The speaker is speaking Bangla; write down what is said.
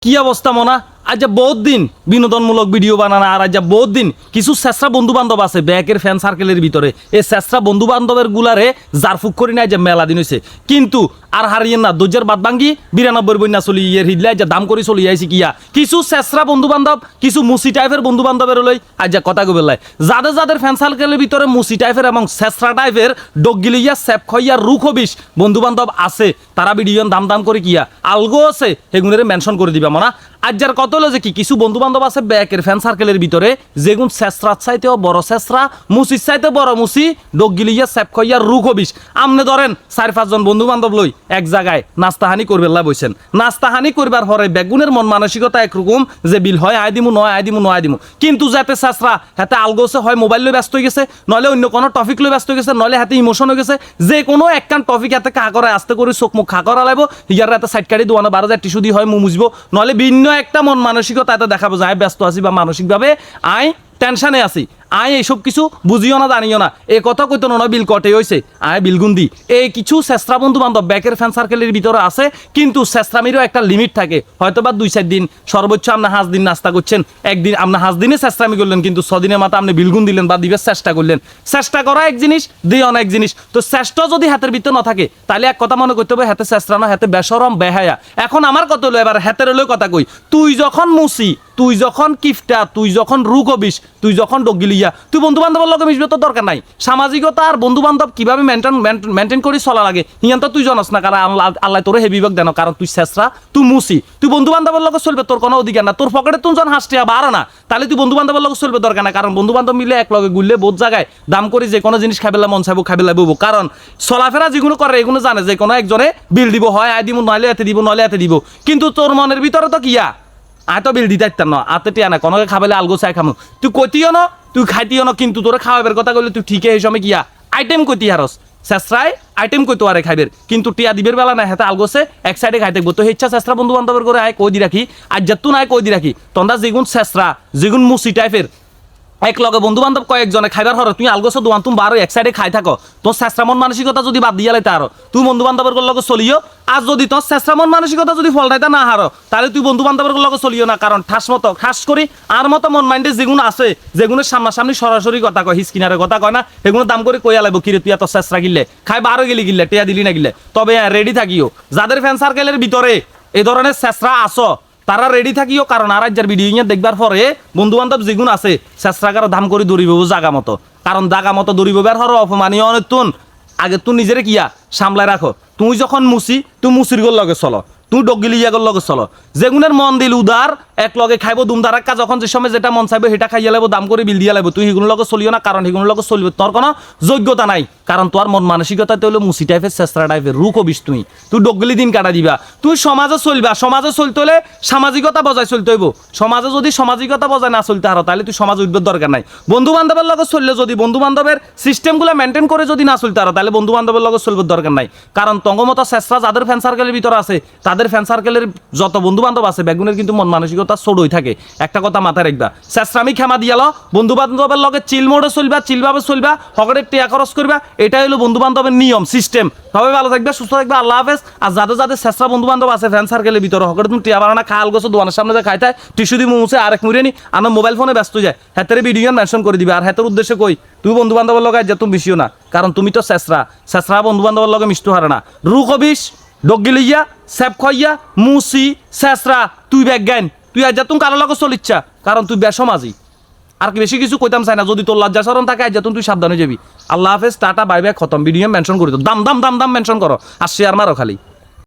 কি অবস্থা মনা আজ বহুত দিন বিনোদনমূলক ভিডিও বানানো আর আজ বহুত দিন কিছু চেষ্টা বন্ধু বান্ধব আছে ব্যাকের ফ্যান সার্কেলের ভিতরে এই চেষ্টা বন্ধু বান্ধবের গুলারে জারফুক করি না যে মেলা দিন হয়েছে কিন্তু আর হারিয়ে না দর্জার বাদ ভাঙ্গি 92 বন্যা চলি ইয়ের হিদলাই যে দাম করে চলি আইছি কিয়া কিছু চেষ্টা বন্ধু বান্ধব কিছু মুসি টাইপের বন্ধু বান্ধবের লই আজ কথা কবে লাই যাদের যাদের ফ্যান সার্কেলের ভিতরে মুসি টাইপের এবং চেষ্টা টাইপের ডগগিলিয়া সেপ খইয়া রুখ বিষ বন্ধু বান্ধব আছে তারা ভিডিও দাম দাম করে কিয়া আলগো আছে সেগুনের মেনশন করে দিবা মনা আজ যার কত হলো যে কি কিছু বন্ধু বান্ধব আছে ব্যাকের ফ্যান সার্কেলের ভিতরে যেগুন চেষ্টার চাইতেও বড় চেষ্টা মুসির চাইতে বড় মুসি ডগগিলিয়া সেপ খইয়া রুখ বিষ আমনে ধরেন 4-5 জন বন্ধু বান্ধব লই এক জায়গায় নাস্তাহানি করবে লা বইছেন নাস্তাহানি করবার হরে বেগুনের মন মানসিকতা একরকম যে বিল হয় আয় দিমু নয় আয় দিমু নয় দিমু কিন্তু যাতে চেষ্টা হাতে আলগোছে হয় মোবাইল লই ব্যস্ত হয়ে গেছে নইলে অন্য কোনো টপিক লই ব্যস্ত হয়ে গেছে নইলে হাতে ইমোশন হয়ে গেছে যে কোনো একখান টপিক হাতে খা করে আস্তে করে চোখ মুখ খা করা লাগবো হিয়ার হাতে সাইড কাটি দোয়ানো 12,000 টিস্যু দিয়ে হয় মু মুছবো নইলে ভিন্ন একটা মন মানসিকতা এতে দেখাবো যে আয় ব্যস্ত আছি বা মানসিকভাবে আয় টেনশনে আছি আয় এইসব কিছু বুঝিও না জানিও না এই কথা কইতো না বিল কটে হয়েছে আয় বিলগুন্দি এই কিছু চেষ্টা বন্ধু বান্ধব ব্যাকের ফ্যান সার্কেলের ভিতরে আছে কিন্তু চেষ্টামিরও একটা লিমিট থাকে হয়তো বা 2-4 দিন সর্বোচ্চ আপনি 5 দিন নাস্তা করছেন একদিন আপনি 5 দিনে চেষ্টামি করলেন কিন্তু 6 দিনের মাথা আপনি বিলগুন দিলেন বা দিবের চেষ্টা করলেন চেষ্টা করা এক জিনিস দিয়ে অনেক জিনিস তো চেষ্টা যদি হাতের ভিতরে না থাকে তাহলে এক কথা মনে করতে হবে হাতে চেষ্টা না হাতে বেসরম বেহায়া এখন আমার কত হলো এবার হাতের হলেও কথা কই তুই যখন মুসি তুই যখন কিফটা তুই যখন রুগ বিষ তুই যখন ডগিলিয়া তুই বন্ধু বান্ধবের লগে মিশবে তো দরকার নাই সামাজিকতা আর বন্ধু বান্ধব কিভাবে মেনটেন করে চলা লাগে হিয়ান তো তুই জানাস না কারণ আল্লাহ তোর হেভি বিভাগ দেন কারণ তুই শেষরা তুই মুসি তুই বন্ধু বান্ধবের লগে চলবে তোর কোনো অধিকার না তোর পকেটে তুই জন হাসটিয়া বাড়ো না তাহলে তুই বন্ধু বান্ধবের লগে চলবে দরকার না কারণ বন্ধু বান্ধব মিলে এক লগে গুললে বহুত জায়গায় দাম করে যে কোনো জিনিস খাইবেলা মন চাইবো খাইবেলা বলবো কারণ চলাফেরা যেগুলো করে এগুলো জানে যে কোনো একজনে বিল দিব হয় আয় দিব নইলে এতে দিব নইলে এতে দিব কিন্তু তোর মনের ভিতরে তো কিয়া আয় তো বিল দিতে পারতাম না আতে টিয়া না কোনো খাবেলে আলগো চাই খামো তুই কইতিও না তুই খাইতিও না কিন্তু তোরা খাওয়াবের কথা কইলে তুই ঠিকই এই সময় কিয়া আইটেম কইতি হারস চেষ্টায় আইটেম কইতো আরে খাইবের কিন্তু টিয়া দিবের বেলা না হেতে আলগোছে এক সাইডে খাই থাকবো তো হেচ্ছা চেষ্টা বন্ধু বান্ধবের করে আয় কই দি রাখি আর যাত্তু নাই কই দি রাখি তন্দা যেগুন চেষ্টা যেগুন মুসি টাইপের এক লগে বন্ধু বান্ধব কয়েকজনে খাইবার হর তুই আলগোছ দোয়ান তুমি বারো এক সাইডে খাই থাকো তোর চেষ্টামন মানসিকতা যদি বাদ দিয়ে লাইতে আরো তুই বন্ধু বান্ধবের লগে চলিও আর যদি তোর চেষ্টামন মানসিকতা যদি ফলটাইতে না হারো তাহলে তুই বন্ধু বান্ধবের লগে চলিও না কারণ ঠাস করি আর মতো মন মাইন্ডে যেগুলো আছে যেগুলো সামনাসামনি সরাসরি কথা কয় হিসকিনারে কথা কয় না এগুলো দাম করে কইয়া লাগবো কিরে তুই এত চেষ্টা গিললে খাই বারো গেলি গিললে টিয়া দিলি না গিলে তবে রেডি থাকিও যাদের ফ্যান সার্কেলের ভিতরে এই ধরনের চেষ্টা আসো তারা রেডি থাকিও কারণ আর রাজ্যের ভিডিও দেখবার পরে বন্ধু বান্ধব যেগুন আছে চেষ্টাকার দাম করে দৌড়িব জাগা মতো কারণ জাগা মতো দৌড়িব বের হর অপমানীয় অনেক তুন আগে তুই নিজেরে কিয়া সামলায় রাখো তুই যখন মুসি তুই মুসির গোল লগে চলো তুই ডগিলিয়াগর লগে চলো যেগুনের মন দিল উদার এক লগে খাইব দুমদারাক্কা যখন যে সময় যেটা মন চাইবে সেটা খাইয়া লাগবো দাম করে বিল দিয়া লাগবো তুই সেগুলোর লগে চলিও না কারণ সেগুলোর লগে চলবে তোর কোনো যোগ্যতা নাই কারণ তোর মন মানসিকতাতে হলো মুসি টাইপের চেষ্টা টাইপের রুখ বিষ তুই ডগলি দিন কাটা দিবা তুই সমাজে চলবা সমাজে চলতে হলে সামাজিকতা বজায় চলতে হইব সমাজে যদি সামাজিকতা বজায় না চলতে হারো তাহলে তুই সমাজ উঠবার দরকার নাই বন্ধু বান্ধবের লগে চললে যদি বন্ধু বান্ধবের সিস্টেমগুলো মেনটেন করে যদি না চলতে হারো তাহলে বন্ধু বান্ধবের লগে চলবার দরকার নাই কারণ তঙ্গমতা চেষ্টা যাদের ফ্যান সার্কেলের ভিতরে আছে তাদের ফ্যান সার্কেলের যত বন্ধু বান্ধব আছে বেগুনের কিন্তু মন মানসিকতা ছোটই থাকে একটা কথা মাথায় রাখবা চেষ্টামি ক্ষমা দিয়ালো বন্ধু বান্ধবের লগে চিল মোড়ে চলবা চিলভাবে চলবা হকরের টিয়া খরচ করবা এটাই হলো বন্ধু বান্ধবের নিয়ম সিস্টেম সবাই ভালো থাকবে সুস্থ থাকবে আল্লাহ হাফেজ আর যাদের যাদের চেষ্টা বন্ধু বান্ধব আছে ফ্যান সার্কেলের ভিতরে হকরে তুমি টিয়া বানানা খাল গোছো দোকানের সামনে যে খাইতে টিস্যু দিয়ে মুছে আরেক মুড়ে নি আমার মোবাইল ফোনে ব্যস্ত যায় হাতের ভিডিও মেনশন করে দিবে আর হাতের উদ্দেশ্যে কই তুই বন্ধু বান্ধবের লগে যে তুমি মিশিও না কারণ তুমি তো চেষ্টা বন্ধু বান্ধবের লগে মিশতে হারে না রুখ বিষ ডগিলিয়া সেপ খইয়া মুসি চেষ্টা তুই ব্যাজ্ঞান তুই আজ তুমি কারো লগে চলিচ্ছা কারণ তুই বেসমাজি আর বেশি কিছু কইতাম চাই না যদি তোর লজ্জা সরম থাকে আজ তুই সাবধানে যাবি আল্লাহ হাফেজ টাটা বাই বাই খতম ভিডিও মেনশন করে দাম মেনশন করো আর শেয়ার মারো খালি